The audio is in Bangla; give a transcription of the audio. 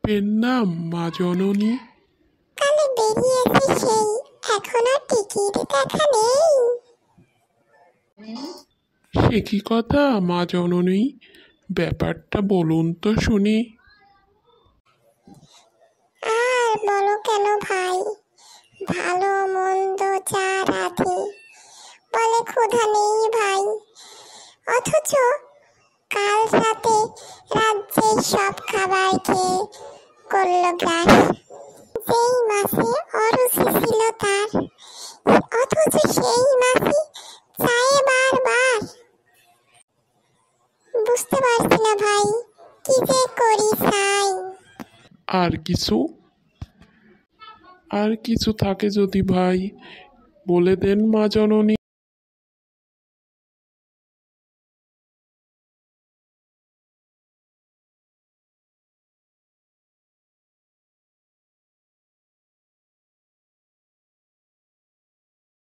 গল্পের নাম মা জননী। কালে বেরিয়েছে সেই, এখনো টিকিট দেখা নেই। সে কি কথা মা জননী, ব্যাপারটা বলুন তো শুনি। আর বলো কেন ভাই, ভালো মন্দ যা রাধে বলে ক্ষুধা নেই ভাই, অথচ কাল রাতে রাজ্যের সব খাবার খেয়ে করলো গ্রাস। যেই মাসে অরুচি ছিল তার, অথচ সেই মাসি চায়ে বারবার। বুঝতে পারছি না ভাই, কি যে করি চাই। আর কিছু আর কিছু থাকে যদি ভাই বলে দেন মা জননী।